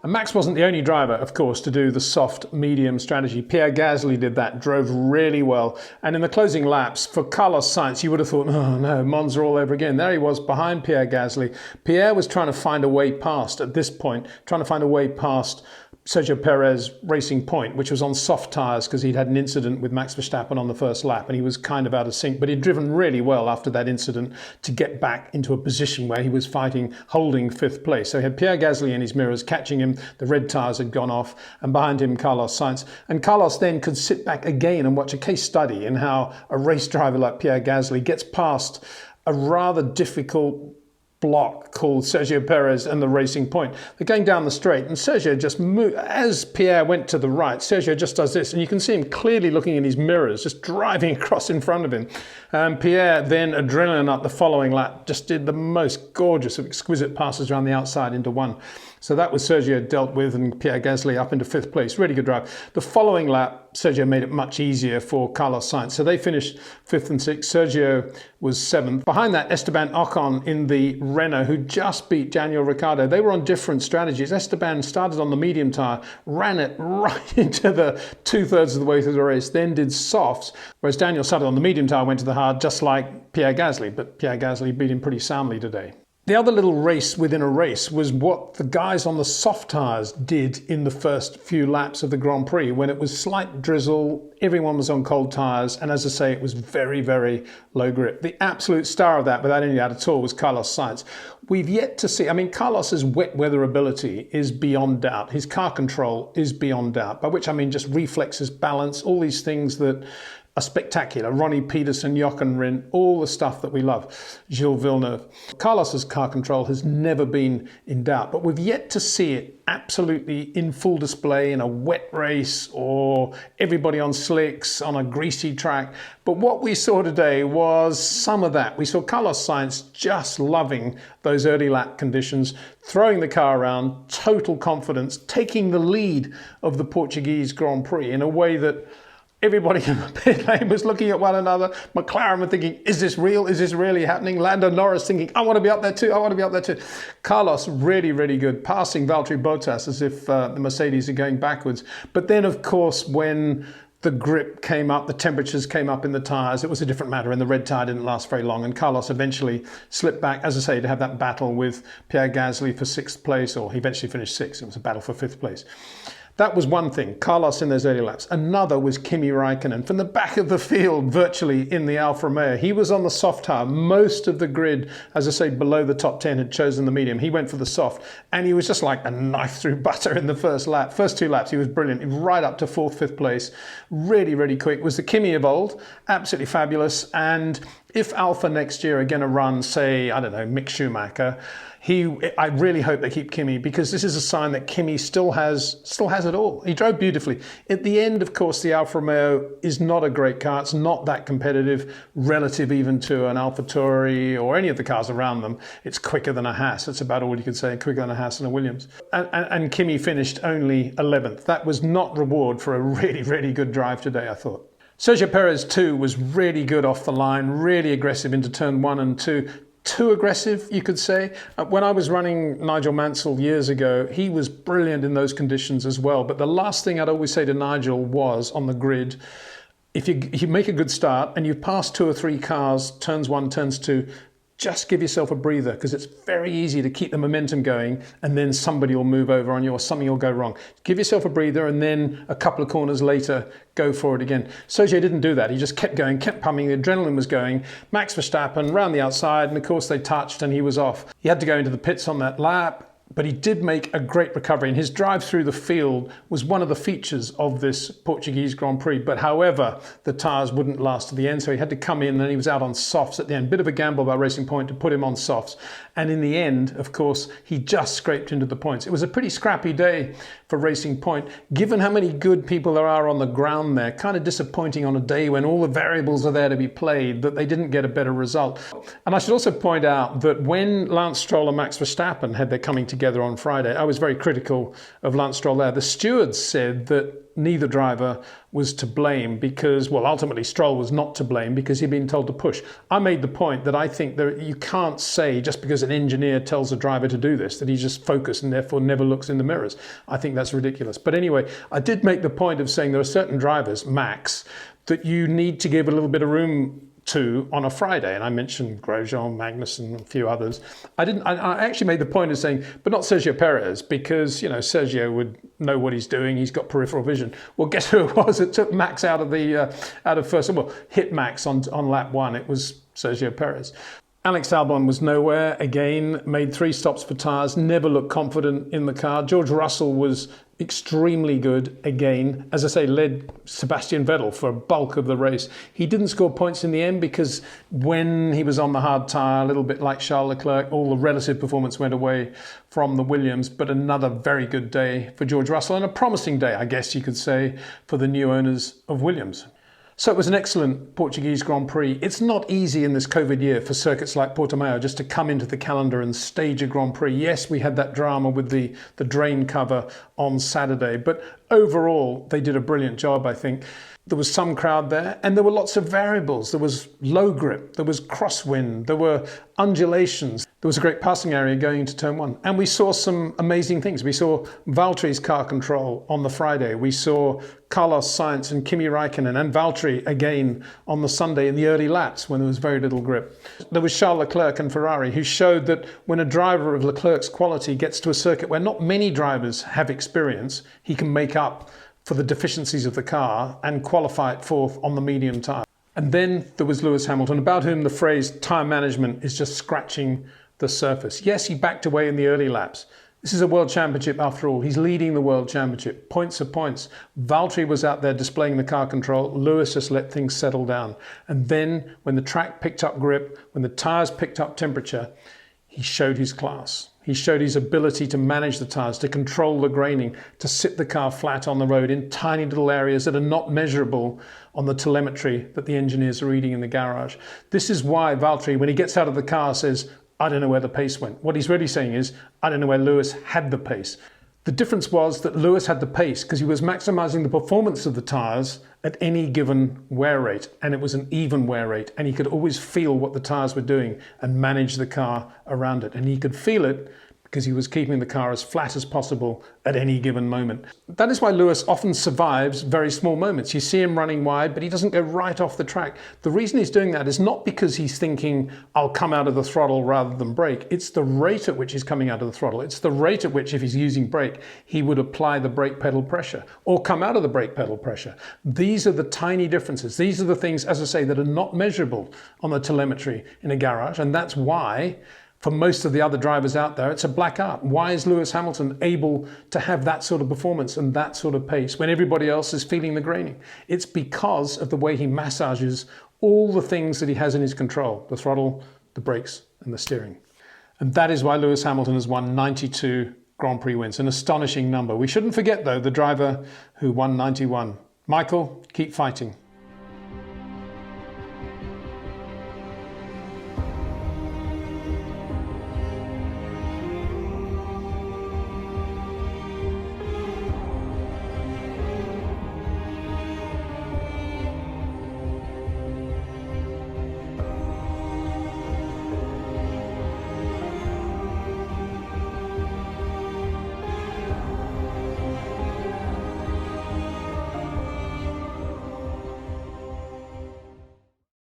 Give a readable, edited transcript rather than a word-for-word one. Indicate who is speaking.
Speaker 1: And Max wasn't the only driver, of course, to do the soft-medium strategy. Pierre Gasly did that, drove really well. And in the closing laps, for Carlos Sainz, you would have thought, oh no, Monza all over again. There he was behind Pierre Gasly. Pierre was trying to find a way past, at this point, trying to find a way past Sergio Perez Racing Point, which was on soft tyres because he'd had an incident with Max Verstappen on the first lap and he was kind of out of sync, but he'd driven really well after that incident to get back into a position where he was fighting, holding fifth place. So he had Pierre Gasly in his mirrors catching him, the red tyres had gone off, and behind him Carlos Sainz. And Carlos then could sit back again and watch a case study in how a race driver like Pierre Gasly gets past a rather difficult block called Sergio Perez and the Racing Point. They're going down the straight and Sergio just moved. As Pierre went to the right, Sergio just does this and you can see him clearly looking in his mirrors, just driving across in front of him. Pierre then, adrenaline up the following lap, just did the most gorgeous of exquisite passes around the outside into one. So that was Sergio dealt with and Pierre Gasly up into fifth place. Really good drive. The following lap, Sergio made it much easier for Carlos Sainz. So they finished fifth and sixth. Sergio was seventh. Behind that, Esteban Ocon in the Renault, who just beat Daniel Ricciardo. They were on different strategies. Esteban started on the medium tyre, ran it right into the 2/3 of the way through the race, then did softs, whereas Daniel started on the medium tyre, went to the hard, just like Pierre Gasly. But Pierre Gasly beat him pretty soundly today. The other little race within a race was what the guys on the soft tyres did in the first few laps of the Grand Prix when it was slight drizzle, everyone was on cold tyres, and as I say, it was very, very low grip. The absolute star of that, without any doubt at all, was Carlos Sainz. We've yet to see, I mean, Carlos's wet weather ability is beyond doubt. His car control is beyond doubt, by which I mean just reflexes, balance, all these things that are spectacular. Ronnie Peterson, Jochen Rindt, all the stuff that we love. Gilles Villeneuve. Carlos's car control has never been in doubt, but we've yet to see it absolutely in full display in a wet race or everybody on slicks on a greasy track. But what we saw today was some of that. We saw Carlos Sainz just loving those early lap conditions, throwing the car around, total confidence, taking the lead of the Portuguese Grand Prix in a way that everybody in the pit lane was looking at one another. McLaren were thinking, is this real? Is this really happening? Lando Norris thinking, I want to be up there too. I want to be up there too. Carlos, really, really good. Passing Valtteri Bottas as if the Mercedes are going backwards. But then, of course, when the grip came up, the temperatures came up in the tyres, it was a different matter, and the red tyre didn't last very long, and Carlos eventually slipped back, as I say, to have that battle with Pierre Gasly for sixth place, or he eventually finished sixth. It was a battle for fifth place. That was one thing, Carlos in those early laps. Another was Kimi Raikkonen from the back of the field, virtually in the Alfa Romeo. He was on the soft tyre. Most of the grid, as I say, below the top 10 had chosen the medium. He went for the soft, and he was just like a knife through butter in the first lap. First two laps, he was brilliant, right up to fourth, fifth place. Really, really quick. Was the Kimi of old, absolutely fabulous. And if Alfa next year are going to run, say, I don't know, Mick Schumacher, I really hope they keep Kimi, because this is a sign that Kimi still has it all. He drove beautifully. At the end, of course, the Alfa Romeo is not a great car. It's not that competitive, relative even to an AlphaTauri or any of the cars around them. It's quicker than a Haas. That's about all you could say, quicker than a Haas and a Williams. And Kimi finished only 11th. That was not reward for a really, really good drive today, I thought. Sergio Perez too was really good off the line, really aggressive into turn 1 and 2. Too aggressive, you could say. When I was running Nigel Mansell years ago, he was brilliant in those conditions as well. But the last thing I'd always say to Nigel was, on the grid, if you make a good start and you've passed 2 or 3 cars, turns 1, turns 2, just give yourself a breather, because it's very easy to keep the momentum going and then somebody will move over on you or something will go wrong. Give yourself a breather and then a couple of corners later, go for it again. Sergio didn't do that. He just kept going, kept pumping. The adrenaline was going. Max Verstappen round the outside, and of course they touched and he was off. He had to go into the pits on that lap. But he did make a great recovery, and his drive through the field was one of the features of this Portuguese Grand Prix. But however, the tyres wouldn't last to the end, so he had to come in, and then he was out on softs at the end. Bit of a gamble by Racing Point to put him on softs. And in the end, of course, he just scraped into the points. It was a pretty scrappy day for Racing Point. Given how many good people there are on the ground there, kind of disappointing on a day when all the variables are there to be played, that they didn't get a better result. And I should also point out that when Lance Stroll and Max Verstappen had their coming together together on Friday. I was very critical of Lance Stroll there. The stewards said that neither driver was to blame because, well, ultimately Stroll was not to blame because he'd been told to push. I made the point that I think that you can't say just because an engineer tells a driver to do this that he's just focused and therefore never looks in the mirrors. I think that's ridiculous. But anyway, I did make the point of saying there are certain drivers, Max, that you need to give a little bit of room to on a Friday, and I mentioned Grosjean, Magnussen, and a few others. I actually made the point of saying, but not Sergio Perez, because Sergio would know what he's doing. He's got peripheral vision. Well, guess who it was that took Max out of first? Well, hit Max on lap 1. It was Sergio Perez. Alex Albon was nowhere again. Made 3 stops for tyres. Never looked confident in the car. George Russell was extremely good again. As I say, led Sebastian Vettel for a bulk of the race. He didn't score points in the end because when he was on the hard tyre, a little bit like Charles Leclerc, all the relative performance went away from the Williams. But another very good day for George Russell and a promising day, I guess you could say, for the new owners of Williams. So it was an excellent Portuguese Grand Prix. It's not easy in this COVID year for circuits like Portimao just to come into the calendar and stage a Grand Prix. Yes, we had that drama with the drain cover on Saturday, but overall they did a brilliant job, I think. There was some crowd there and there were lots of variables. There was low grip, there was crosswind, there were undulations. There was a great passing area going into turn 1. And we saw some amazing things. We saw Valtteri's car control on the Friday. We saw Carlos Sainz and Kimi Raikkonen and Valtteri again on the Sunday in the early laps when there was very little grip. There was Charles Leclerc and Ferrari who showed that when a driver of Leclerc's quality gets to a circuit where not many drivers have experience, he can make up for the deficiencies of the car and qualify it fourth on the medium tyre. And then there was Lewis Hamilton, about whom the phrase tyre management is just scratching the surface. Yes, he backed away in the early laps. This is a world championship after all. He's leading the world championship. Points are points. Valtteri was out there displaying the car control. Lewis just let things settle down. And then when the track picked up grip, when the tyres picked up temperature, he showed his class. He showed his ability to manage the tyres, to control the graining, to sit the car flat on the road in tiny little areas that are not measurable on the telemetry that the engineers are reading in the garage. This is why Valtteri, when he gets out of the car, says, I don't know where the pace went. What he's really saying is, I don't know where Lewis had the pace. The difference was that Lewis had the pace because he was maximizing the performance of the tyres at any given wear rate, and it was an even wear rate, and he could always feel what the tyres were doing and manage the car around it. And he could feel it because he was keeping the car as flat as possible at any given moment. That is why Lewis often survives very small moments. You see him running wide, but he doesn't go right off the track. The reason he's doing that is not because he's thinking, I'll come out of the throttle rather than brake. It's the rate at which he's coming out of the throttle. It's the rate at which, if he's using brake, he would apply the brake pedal pressure or come out of the brake pedal pressure. These are the tiny differences. These are the things, as I say, that are not measurable on the telemetry in a garage. And that's why for most of the other drivers out there, it's a black art. Why is Lewis Hamilton able to have that sort of performance and that sort of pace when everybody else is feeling the graining? It's because of the way he massages all the things that he has in his control, the throttle, the brakes, and the steering. And that is why Lewis Hamilton has won 92 Grand Prix wins, an astonishing number. We shouldn't forget, though, the driver who won 91. Michael, keep fighting.